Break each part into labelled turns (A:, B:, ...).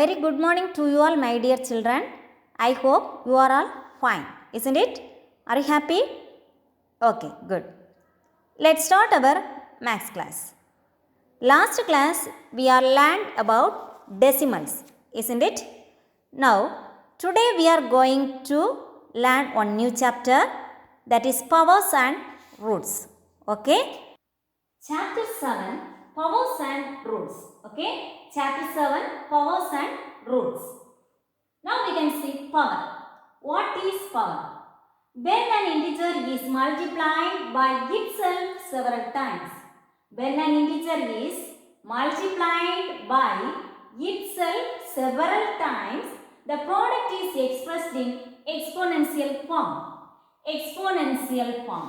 A: very good morning to you all, my dear children. I hope you are all fine, isn't it? Are you happy? Okay, good. Let's start our maths class. Last class we are learned about decimals, isn't it? Now, today we are going to learn one new chapter, that is powers and roots. Okay? Chapter 7, powers and roots. Okay? Chapter 7, powers and roots. Now we can see power. What is power? When an integer is multiplied by itself several times. When an integer is multiplied by itself several times, the product is expressed in exponential form. Exponential form.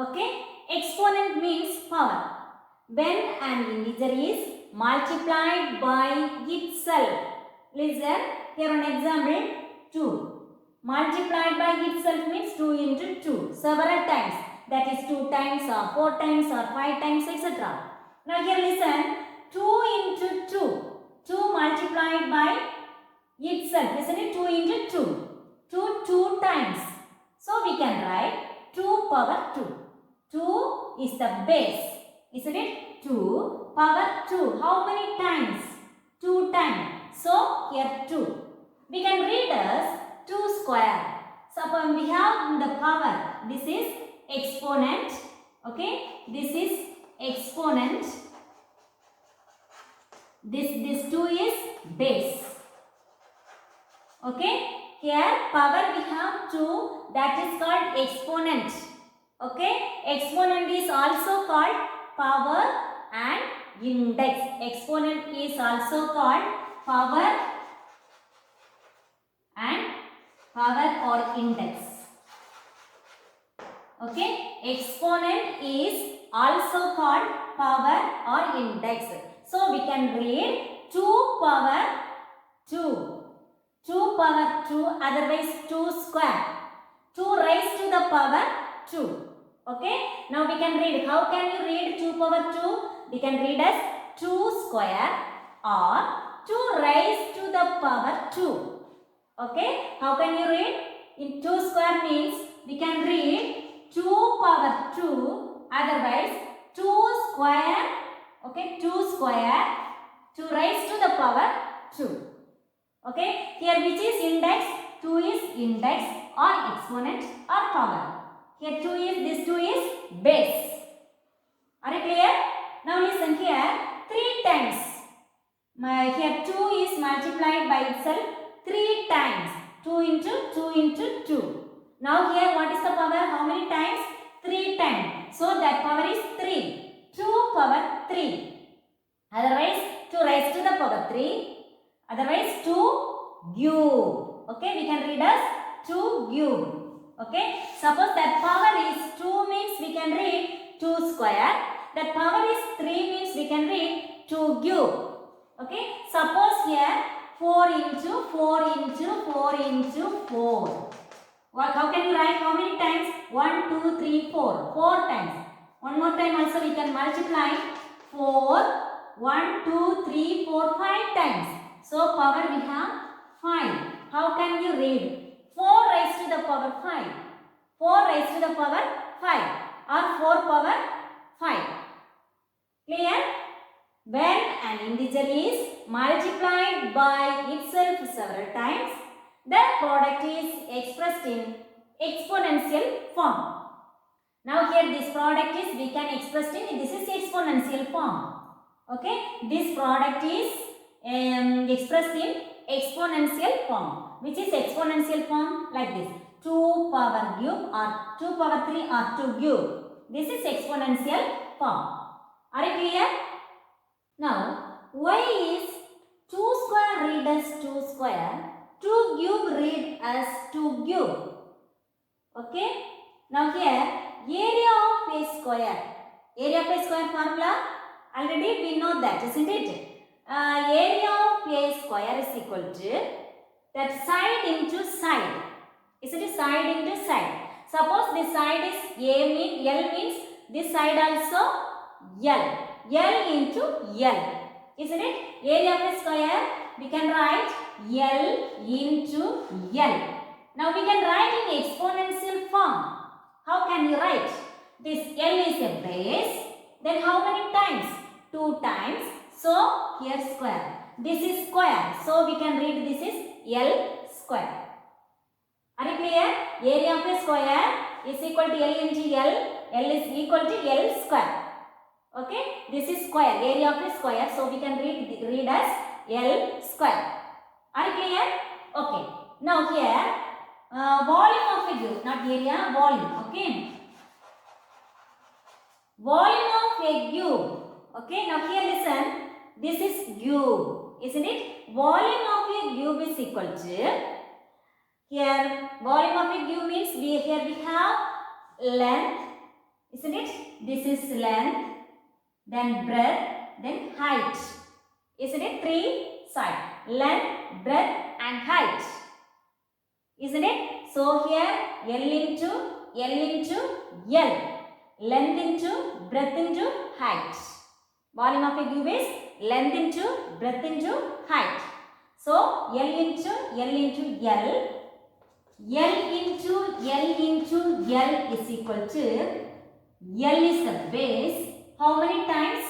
A: Okay? Exponent means power. When an integer is multiplied by itself. Listen, here an example 2. Multiplied by itself means 2 into 2 several times. That is 2 times or 4 times or 5 times, etc. Now here listen, 2 into 2. 2 multiplied by itself. Isn't it? 2 into 2. 2 times. So we can write 2 power 2. 2 is the base. Isn't it? 2 power 2. How many times? 2 times. So here 2. We can read as 2 square. So we have the power. This is exponent. Okay. This is exponent. This 2 is base. Okay. Here power we have 2. That is called exponent. Okay. Exponent is also called power and index. Exponent is also called power and power or index. Okay. Exponent is also called power or index. So we can read 2 power 2. 2 power 2, otherwise 2 square. 2 raised to the power 2. Okay. Now we can read. How can you read 2 power 2? We can read as 2 square or 2 raised to the power 2. Okay. How can you read? In 2 square means we can read 2 power 2, otherwise 2 square. Okay. 2 square, 2 raised to the power 2. Okay. Here which is index? 2 is index or exponent or power. Here 2 is, this 2 is base. Are you clear? Now listen here, 3 times. Here 2 is multiplied by itself 3 times. 2 into 2 into 2. Now here what is the power? How many times? 3 times. So that power is 3. 2 power 3. Otherwise 2 raised to the power 3. Otherwise 2 cube. Okay, we can read as 2 cube. Okay, suppose that power is 2 means we can read 2 square. That power is 3 means we can read 2 cube. Okay, suppose here 4 into 4 into 4 into 4. How can you write how many times? 1, 2, 3, 4. 4 times. One more time also we can multiply 4. 1, 2, 3, 4, 5 times. So power we have 5. How can you read? 4 raised to the power 5. 4 raised to the power 5 or 4 power 5. Clear? When an integer is multiplied by itself several times, the product is expressed in exponential form. Now here this product is, we can express in, this is exponential form. Okay, this product is expressed in exponential form. Which is exponential form? Like this, 2 power cube or 2 power 3 or 2 cube. This is exponential form. Are you clear? Now, why is 2 square read as 2 square, 2 cube read as 2 cube? Okay. Now here, area of a square. Area of a square formula, already we know that, isn't it? Area of a square is equal to that side into side. Isn't it? Side into side. Suppose this side is L means this side also L. L into L. Isn't it? Area of a square, we can write L into L. Now we can write in exponential form. How can you write? This L is a base. Then how many times? 2 times. So here square. This is square. So we can read this is L square. Are you clear? Area of a square is equal to L into L. L is equal to L square. Okay, this is square, area of a square, so we can read as L square. Are you clear? Okay. Now here, volume of a cube, not area, volume. Okay. Volume of a cube. Okay. Now here listen. This is cube, isn't it? Volume of a cube is equal to. Here, volume of a cube means here we have length, isn't it? This is length. Then breadth, then height. Isn't it? 3 sides. Length, breadth and height. Isn't it? So here L into L. Length into breadth into height. Volume of a cube is length into breadth into height. So L into L. L into L is equal to L is the base. How many times?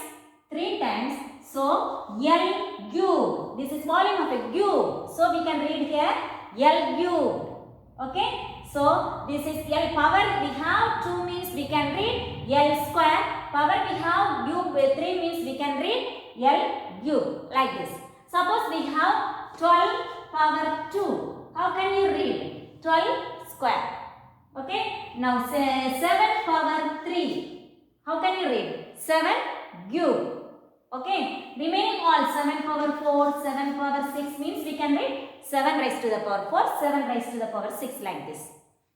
A: 3 times. So, L cube. This is volume of a cube. So, we can read here L cube. Okay. So, this is L power. We have 2 means we can read L square. Power we have cube 3 means we can read L cube. Like this. Suppose we have 12 power 2. How can you read? 12 square. Okay. Now, 7 power 3. How can you read? 7 cube. Okay. Remaining all 7 power 4, 7 power 6 means we can read 7 raised to the power 4, 7 raised to the power 6 like this.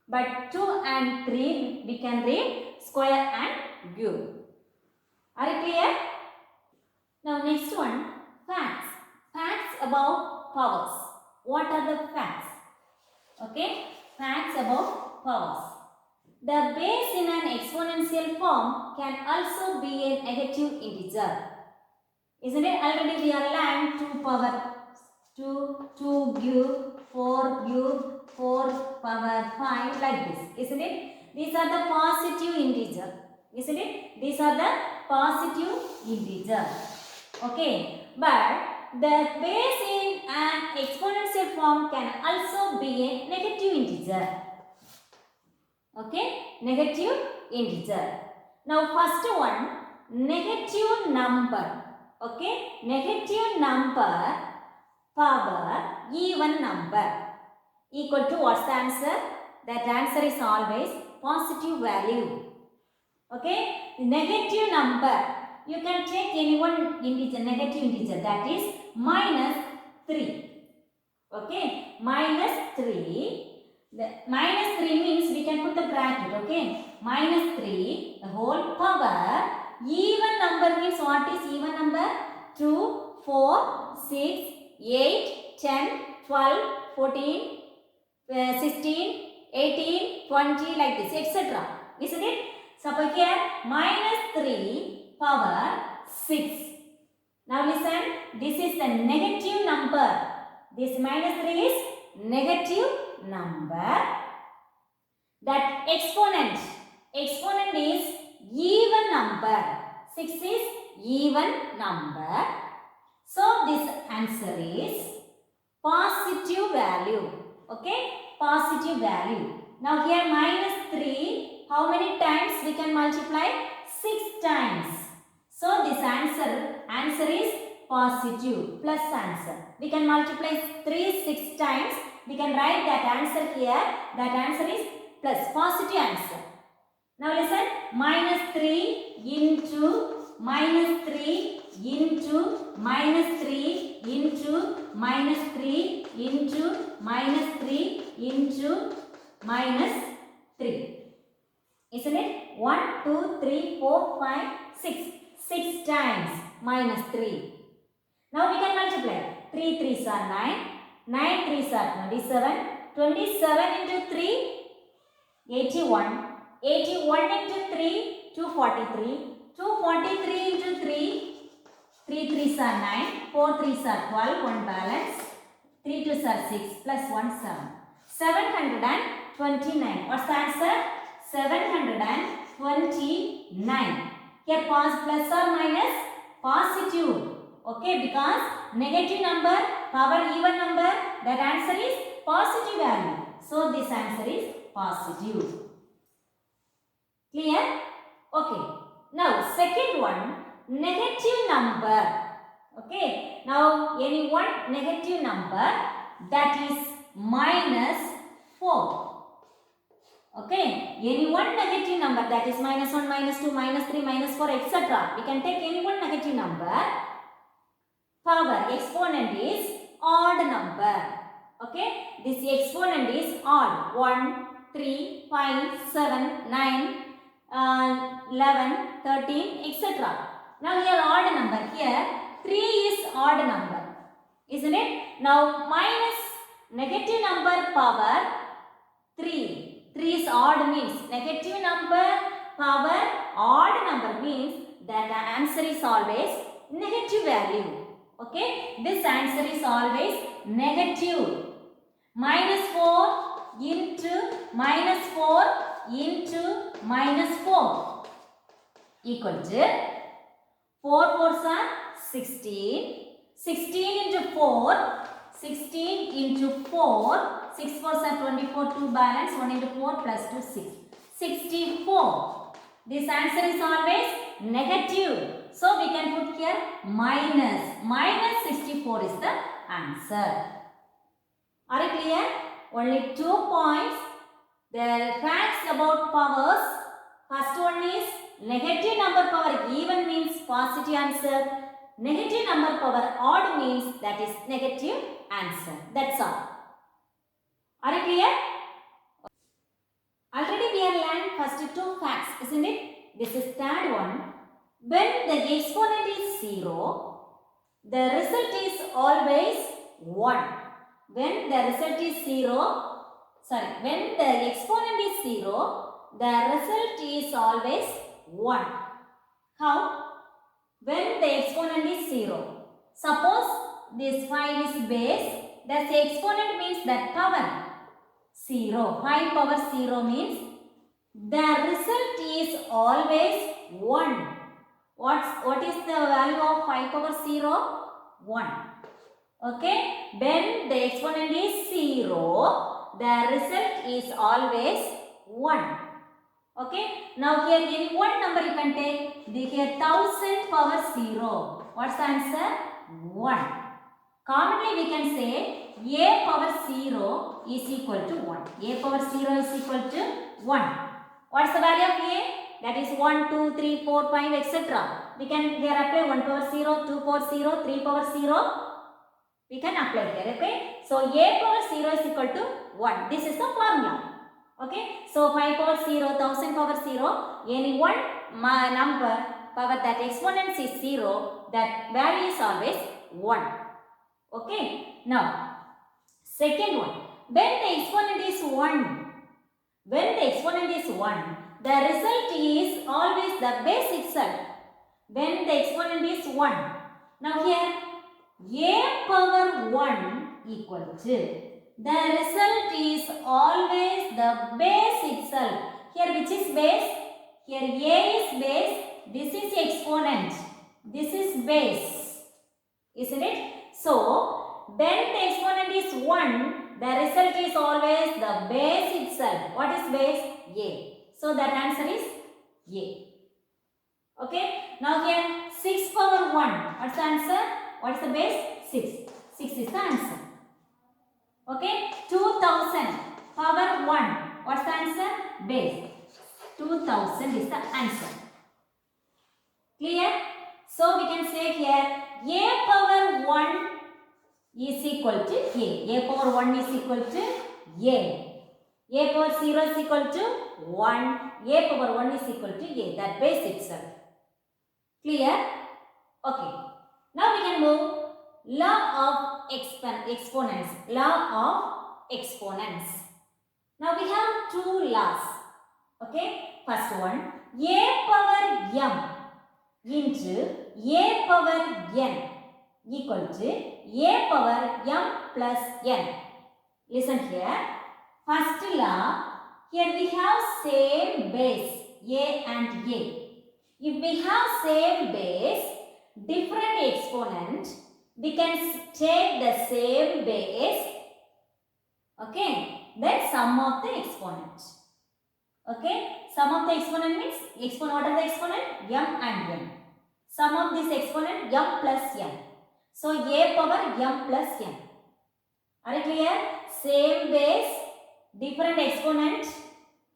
A: But 2 and 3 we can read square and cube. Are you clear? Now next one, facts. Facts about powers. What are the facts? Okay. Facts about powers. The base in an exponential form can also be a negative integer. Isn't it? Already we are learned 2 power 2 cube, 4 cube, 4 power 5 like this. Isn't it? These are the positive integer. Isn't it? These are the positive integer. Okay. But the base in an exponential form can also be a negative integer. Okay, negative integer. Now first one, negative number. Okay, negative number power even number equal to what's the answer? That answer is always positive value. Okay, negative number. You can take any one integer, negative integer, that is minus 3. Okay, minus 3. The minus 3 means we can put the bracket, okay? Minus 3, the whole power. Even number means what is even number? 2, 4, 6, 8, 10, 12, 14, 16, 18, 20 like this, etc. Isn't it? Suppose here minus 3 power 6. Now listen, this is the negative number. This minus 3 is negative number. That exponent is even number. 6 is even number. So this answer is positive value. Okay, positive value. Now here minus 3, how many times we can multiply? 6 times. So this answer is positive plus answer. We can multiply 3 6 times. We can write that answer here. That answer is plus, positive answer. Now listen, minus 3 into minus 3 into minus 3 into minus 3 into minus 3 into minus 3. Isn't it? 1, 2, 3, 4, 5, 6. 6 times minus 3. Now we can multiply. 3 3s are 9. 9 3s are 27. 27 into 3, 81. 81 into 3, 243. 243 into 3, 3 3s are 9, 4 3s are 12, 1 balance, 3 2s are 6, plus 1 7. 729. What's the answer? 729. Here plus or minus? Positive. Okay, because negative number, power even number, that answer is positive value. So this answer is positive. Clear? Okay. Now second one, negative number. Okay. Now any one negative number that is minus 4. Okay. Any one negative number that is minus 1, minus 2, minus 3, minus 4, etc. We can take any one negative number. Power exponent is odd number. Okay. This exponent is odd. 1, 3, 5, 7, 9, 11, 13, etc. Now here odd number. Here 3 is odd number. Isn't it? Now minus negative number power 3. 3 is odd means negative number power odd number means that the answer is always negative value. Okay, this answer is always negative. Minus 4 into minus 4 into minus 4 equal to 4 4s are 16. 16 into 4, 16 into 4, 6 4s are 24, 2 balance, 1 into 4 plus 2, 6. 64. This answer is always negative. So we can put here minus. Minus 64 is the answer. Are you clear? Only 2 points. The facts about powers. First one is negative number power even means positive answer. Negative number power odd means that is negative answer. That's all. Are you clear? Already we have learned first 2 facts, isn't it? This is third one. When the exponent is 0, the result is always 1. When the result is 0, when the exponent is 0, the result is always 1. How? When the exponent is 0. Suppose this 5 is base, that the exponent means that power 0. 5 power 0 means the result is always 1. What is the value of 5 power 0? 1. Okay. When the exponent is 0, the result is always 1. Okay. Now here any one number you can take. Here 1000 power 0. What's the answer? 1. Commonly we can say a power 0 is equal to 1. A power 0 is equal to 1. What's the value of a? That is 1, 2, 3, 4, 5, etc. We can here apply 1 power 0, 2 power 0, 3 power 0. We can apply here. Okay. So a power 0 is equal to 1. This is the formula. Okay. So 5 power 0, 1000 power 0. Any one number power that exponent is 0, that value is always 1. Okay. Now, second one. When the exponent is 1, the result is always the base itself. When the exponent is 1. Now here, a power 1 equal to, the result is always the base itself. Here which is base? Here a is base, this is exponent, this is base. Isn't it? So, when the exponent is 1, the result is always the base itself. What is base? A. So that answer is A. Okay. Now here 6 power 1. What's the answer? What is the base? 6. 6 is the answer. Okay. 2000 power 1. What's the answer? Base. 2000 is the answer. Clear? So we can say here a power 1 is equal to A. A power 1 is equal to A. A power 0 is equal to 1. A power 1 is equal to A. That base itself. Clear? Okay. Now we can move law of exponents. Law of exponents. Now we have 2 laws. Okay. First one. A power m into a power n equal to a power m plus n. Listen here. First law, here we have same base a and a. If we have same base, different exponent, we can take the same base. Okay, then sum of the exponent. Okay, sum of the exponent means exponent. What are the exponent? M and n. Sum of this exponent m plus n. So a power m plus n. Are you clear? Same base, different exponent,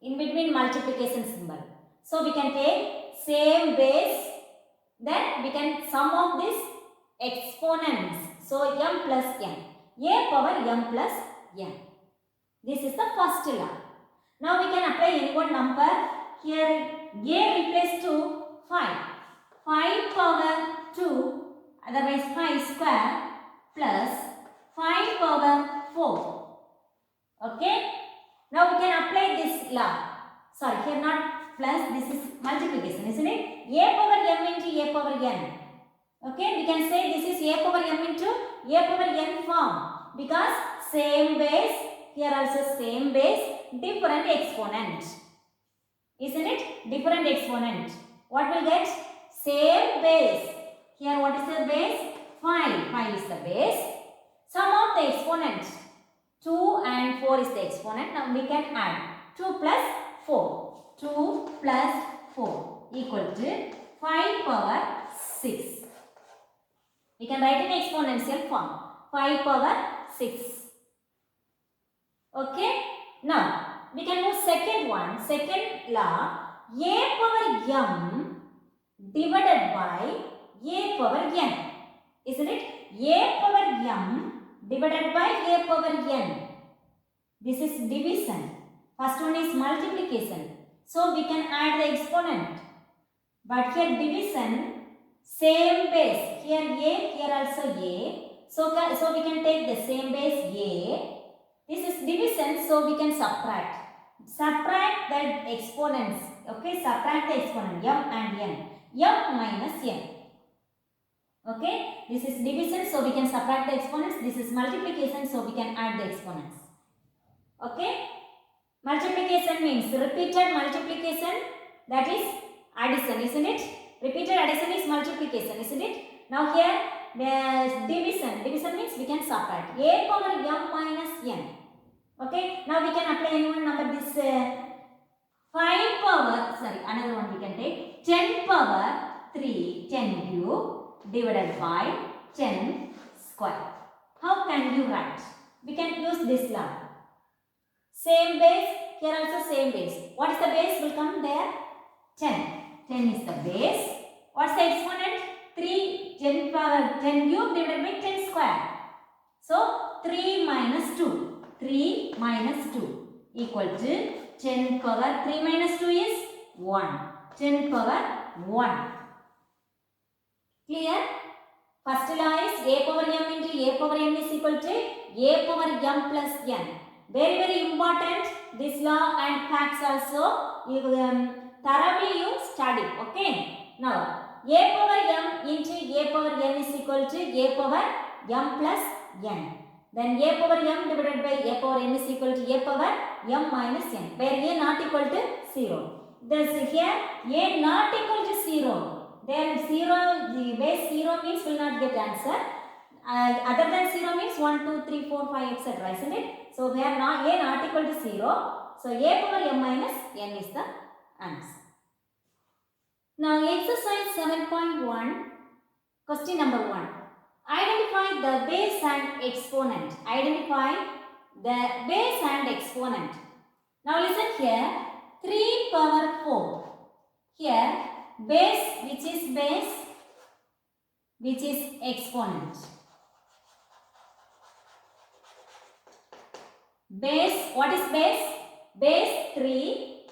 A: in between multiplication symbol. So we can take same base, then we can sum of this exponents. So m plus n. A power m plus n. This is the first law. Now we can apply any one number. Here a replaces to 5. 5 power 2, otherwise 5 square plus 5 power 4. Okay. Now we can apply this law. Sorry, here not plus, this is multiplication, isn't it? A power m into a power n. Okay, we can say this is a power m into a power n form because same base, here also same base, different exponent. Isn't it? Different exponent. What will get? Same base. Here what is the base? 5. 5 is the base. Sum of the exponent. 2 and 4 is the exponent. Now we can add 2 plus 4. 2 plus 4 equal to 5 power 6. We can write in exponential form. 5 power 6. Okay. Now we can move second one. Second law. A power m divided by a power n. Isn't it? A power m divided by a power n. This is division. First one is multiplication. So we can add the exponent. But here division, same base. Here a, here also a. So we can take the same base a. This is division, so we can subtract. Subtract the exponents. Okay, subtract the exponent m and n. M minus n. Okay, this is division, so we can subtract the exponents. This is multiplication, so we can add the exponents. Okay, multiplication means repeated multiplication, that is addition, isn't it? Repeated addition is multiplication, isn't it? Now here the division. Division means we can subtract. A power m minus n. Okay, now we can apply any one number. This 5 power, sorry, another one we can take. 10 power 3, 10 cube divided by 10 square. How can you write? We can use this law. Same base, here also same base. What is the base will come there? 10. 10 is the base. What's the exponent? 3, 10 power 10 cube divided by 10 square. So 3 minus 2. 3 minus 2 equal to 10 power 3 minus 2 is 1. 10 power 1. Clear? First law is a power m into a power n is equal to a power m plus n. Very, very important. This law and facts also you thoroughly you study. Okay. Now a power m into a power n is equal to a power m plus n. Then a power m divided by a power n is equal to a power m minus n, where a not equal to 0. Thus here a not equal to 0. Then 0, the base 0 means will not get answer. Other than 0 means 1, 2, 3, 4, 5, etc. Isn't it? So where not a not equal to 0. So a power m minus n is the answer. Now exercise 7.1, question number 1. Identify the base and exponent. Identify the base and exponent. Now listen here. 3 power 4. Here base, which is base, which is exponent. Base, what is base? Base 3,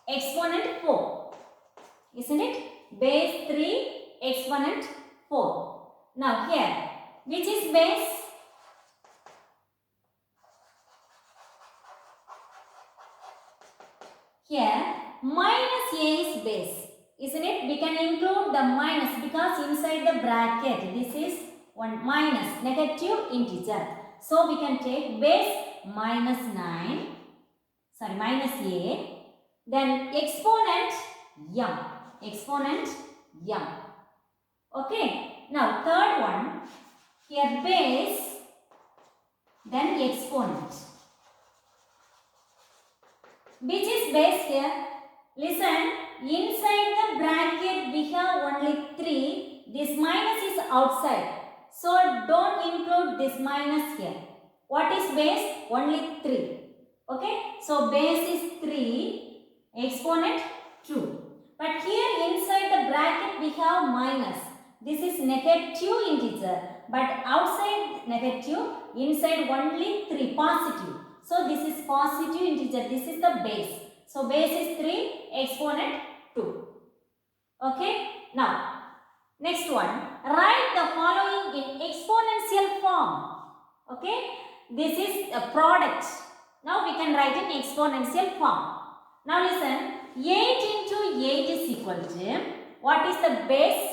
A: exponent 4. Isn't it? Base 3, exponent 4. Now here, which is base? Here, minus a is base. isn't it? We can include the minus because inside the bracket this is one minus negative integer. So we can take base minus 9, sorry minus a, then exponent m, exponent m. Okay, now third one, here base, then exponent. Which is base here? Listen, inside the bracket we have only 3. This minus is outside. So don't include this minus here. What is base? Only 3. Okay. So base is 3. Exponent 2. But here inside the bracket we have minus. This is negative integer. But outside negative, inside only 3. Positive. So this is positive integer. This is the base. So base is 3, exponent 2. Okay. Now, next one. Write the following in exponential form. Okay. This is a product. Now we can write in exponential form. Now listen. 8 into 8 is equal to, what is the base?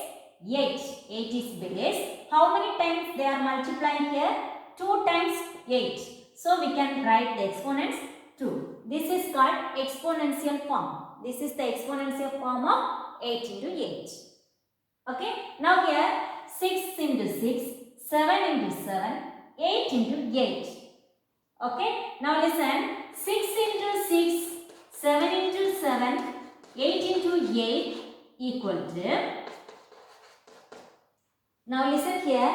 A: 8. 8 is base. How many times they are multiplying here? 2 times 8. So we can write the exponents 2. This is called exponential form. This is the exponential form of 8 into 8. Okay. Now here 6 into 6, 7 into 7, 8 into 8. Okay. Now listen. 6 into 6, 7 into 7, 8 into 8 equal to. Now listen here.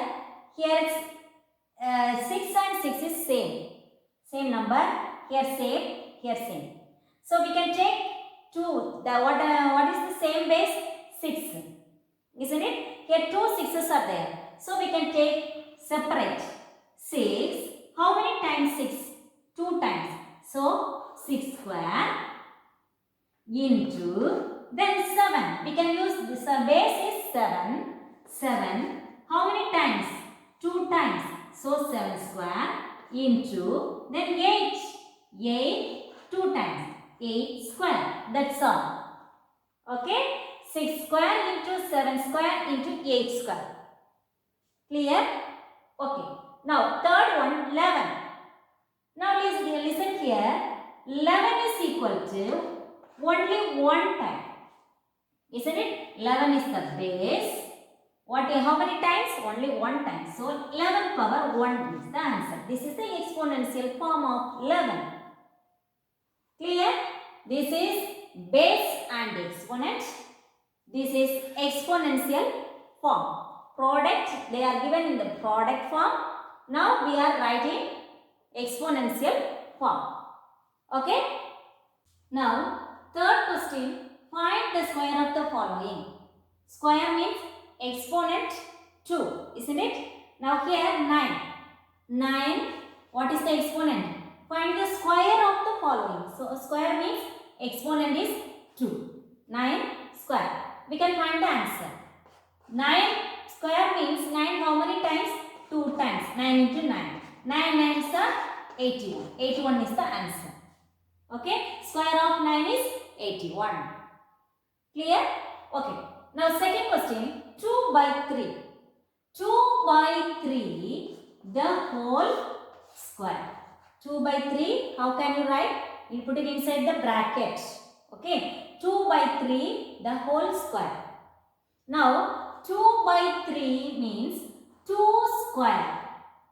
A: Here it's 6 and 6 is same. Same number. Here same. Here same. So we can take 2. What is the same base? 6. Isn't it? Here 2 6's are there. So we can take separate. 6. How many times 6? 2 times. So 6 square into then 7. We can use this base is 7. 7. How many times? 2 times. So 7 square into then 8. 8 2 times. 8 square. That's all. Okay. 6 square into 7 square into 8 square. Clear? Okay. Now third one 11. Now listen here. 11 is equal to only 1 time. Isn't it? 11 is the base. How many times? Only 1 time. So 11 power 1 is the answer. This is the exponential form of 11. Clear? This is base and exponent. This is exponential form. Product, they are given in the product form. Now we are writing exponential form. Okay? Now, third question. Find the square of the following. Square means exponent 2. Isn't it? Now here 9. 9. What is the exponent? Find the square of the following. So, square means exponent is 2. 9 square. We can find the answer. 9 square means 9 how many times? 2 times. 9 into 9. 9 9s are 81. 81 is the answer. Okay. Square of 9 is 81. Clear? Okay. Now second question. 2 by 3. 2 by 3 the whole square. 2 by 3. How can you write? You put it inside the bracket. Okay. 2 by 3 the whole square. Now 2 by 3 means 2 square.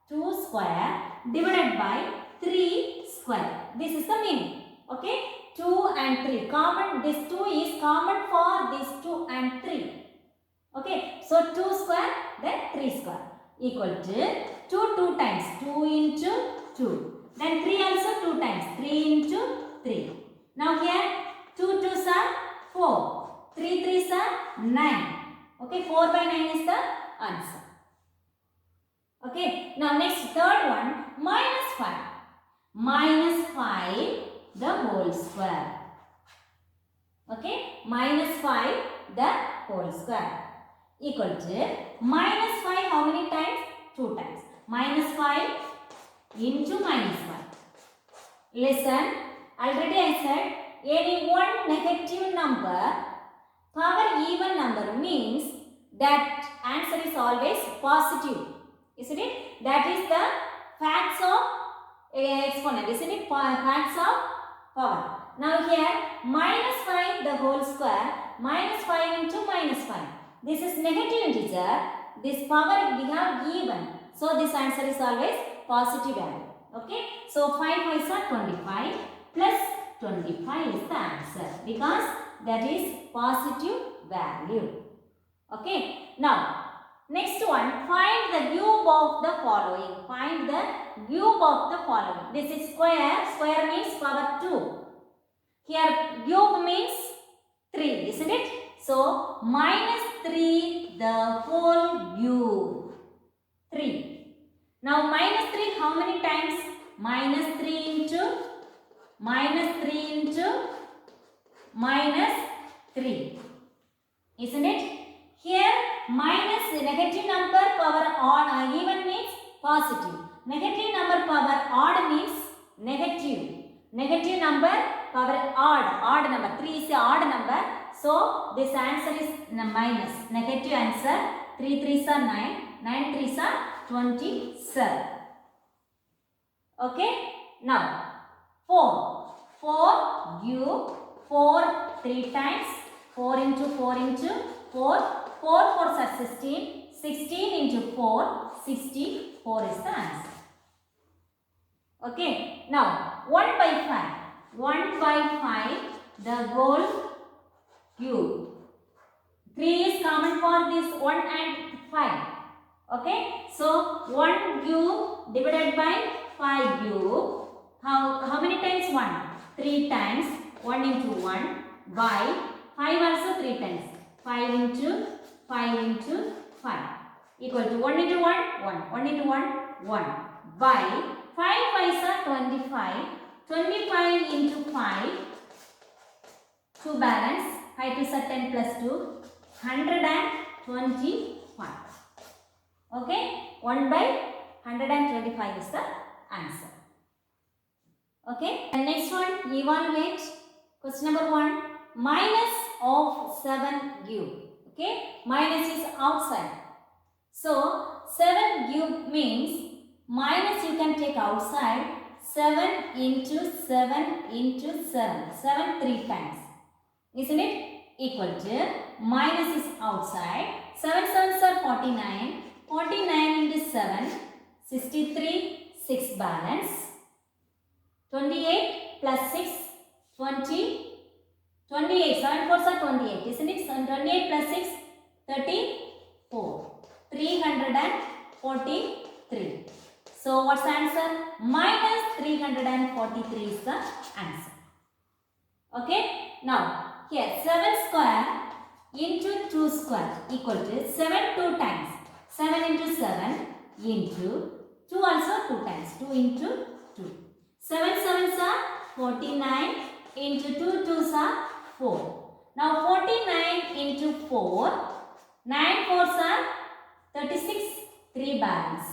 A: 2 square divided by 3 square. This is the meaning. Okay. 2 and 3. Common. This 2 is common for this 2 and 3. Okay. So 2 square then 3 square equal to 2 times. 2 into 2. Then 3 also 2 times. 3 into 3. Now here 2 2s are 4. 3 3s are 9. Okay. 4 by 9 is the answer. Okay. Now next third one. Minus 5. Minus 5 the whole square. Okay. Minus 5 the whole square equal to minus 5 how many times? 2 times. Minus 5 into minus 5. Listen, already I said any one negative number Power even number means that answer is always positive, isn't it? That is the facts of exponent, isn't it? Facts of power. Now here minus 5 the whole square, minus 5 into minus 5. This is negative integer. This power we have given. So this answer is always positive value. Okay. So 5 5s are 25 plus 25 is the answer because that is positive value. Okay. Now next one, find the cube of the following. Find the cube of the following. This is square. Square means power 2. Here cube means 3, isn't it? So minus 3 the whole cube. 3. Now minus 3 how many times? Minus 3 into minus 3 into minus 3. Isn't it? Here minus negative number power odd even means positive. Negative number power odd means negative. Negative number power odd number. 3 is a odd number. So this answer is minus. Negative answer. 3 3s are 9. 9 3s are 27. Okay. Now 4. 4 cube. 4 3 times. 4 into 4 into 4. 4 4s are 16. 16 into 4. 64 is the answer. Okay. Now 1 by 5. 1 by 5 the whole cube. 3 is common for this 1 and 5. Okay. So 1 cube divided by 5 cube. How many times 1? 3 times. 1 into 1 by 5 also 3 times. 5 into 5 into 5 equal to 1 into 1 1. 1 into 1 1 by 5 5s are 25. 25 into 5 2 balance. 5 2s are 10 plus 2 125. Okay. 1 by 125 is the answer. Okay. The next one, evaluate. Question number 1. Minus of 7 cube. Okay. Minus is outside. So 7 cube means minus you can take outside. 7 into 7 into 7. 7 3 times. Isn't it? Equal to minus is outside. 7 7s are 49. 49 into 7. 63. 6 balance. 28 plus 6. 20. 28. 7 4s are 28. Isn't it? 28 plus 6. 34. 343. So what's the answer? Minus 343 is the answer. Okay. Now here 7 square into 2 square equal to 7 2 times. 7 into 7 into 2 also 2 times. 2 into 2. 7 7s are 49 into 2 2s are 4. Now 49 into 4. 9 4s are 36. 3 balance.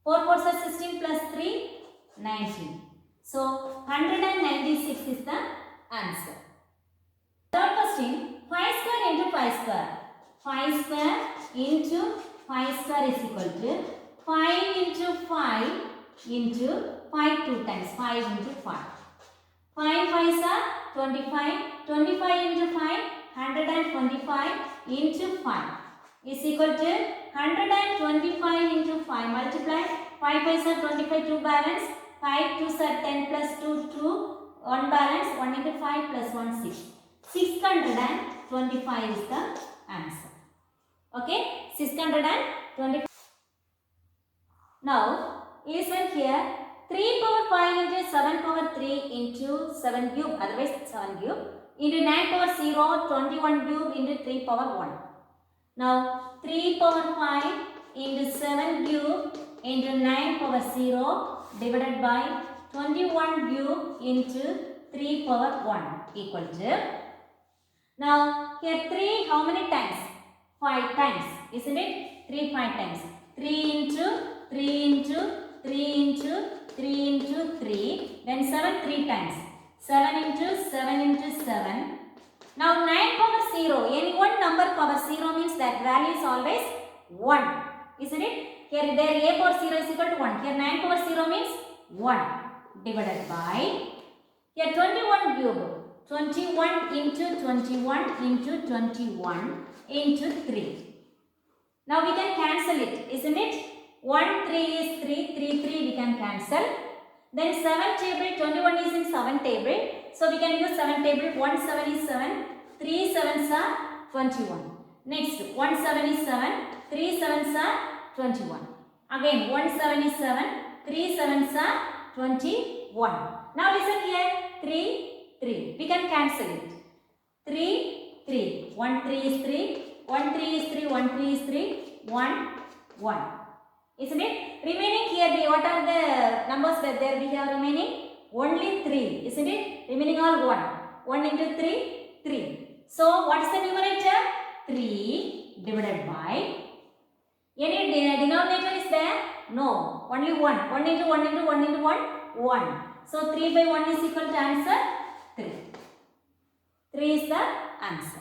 A: 4 4s are 16 plus 3 19. So 196 is the answer. Third question, 5 square into 5 square. 5 square into 5 square is equal to 5 into 5 into 5 2 times. 5 into 5. 5 5s are 25. 25 into 5, 125 into 5 is equal to 125 into 5 multiply. 5 5s are 25, 2 balance. 5 2s are 10 plus 2, 2. 1 balance. 1 into 5 plus 1, 6. 625 is the answer. Okay. 625. Now, listen here. 3 power 5 into 7 power 3 into 7 cube. Otherwise, 7 cube. Into 9 power 0, 21 cube into 3 power 1. Now, 3 power 5 into 7 cube into 9 power 0 divided by 21 cube into 3 power 1 equal to. Now, here 3 how many times? 5 times. Isn't it? 3 5 times. 3 into 3 into 3 into 3 into 3. Then 7 3 times. 7 into 7 into 7. Now 9 power 0. Any one number power 0 means that value is always 1. Isn't it? Here there a power 0 is equal to 1. Here 9 power 0 means 1 divided by, here 21 cube. 21 into 21 into 21 into 3. Now we can cancel it, isn't it? 1, 3 is 3, 3, 3 we can cancel. Then 7 table, 21 is in 7 table. So we can use 7 table, 1 7 is 7, 3 7s are 21. Next, 1 7 is 7, 3 7s are 21. Again, 1 7 is 7, 3 7s are 21. Now listen here, 3, 3. We can cancel it. 3, 3. 1 3 is 3, 1 3 is 3, 1 3 is 3, 1, 1. Isn't it? Remaining here, what are the numbers that there we have remaining? Only 3, isn't it? Remaining all 1. 1 into 3, 3. So, what is the numerator? 3 divided by, any denominator is there? No, only 1. 1 into 1 into 1 into 1, 1. So, 3 by 1 is equal to answer 3. 3 is the answer.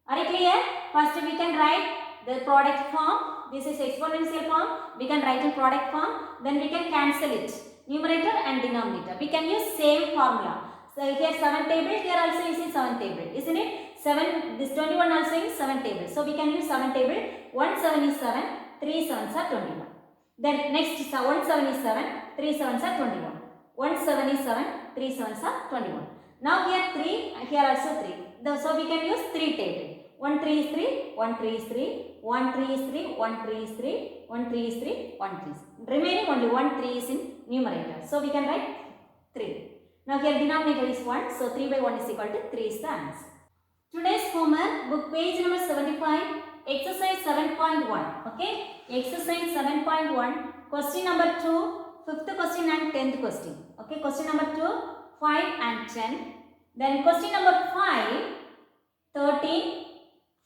A: Are you clear? First we can write the product form. This is exponential form. We can write in product form. Then we can cancel it. Numerator and denominator. We can use same formula. So here 7 table. Here also is in 7 table. Isn't it? 7. This 21 also is 7 table. So we can use 7 table. 1 7 is 7. 3 7s are 21. Then next 1 7 is 7. 3 7s are 21. 1 7 is 7. 3 7s are 21. Now here 3. Here also 3. So we can use 3 table. 1 3 is 3, 1 3 is 3, 1 3 is 3, 1 3 is 3, 1 3 is 3, 1 3 is 3. Remaining only 1 3 is in numerator. So we can write 3. Now here denominator is 1. So 3 by 1 is equal to 3 is the answer. Today's homework, book page number 75, exercise 7.1. Okay. Exercise 7.1, question number 2, 5th question and 10th question. Okay. Question number 2, 5 and 10. Then question number 5, 13,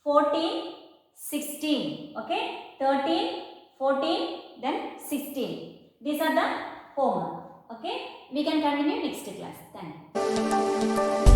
A: 14, 16. Okay. 13, 14, then 16. These are the homework. Okay. We can continue next class. Thank you.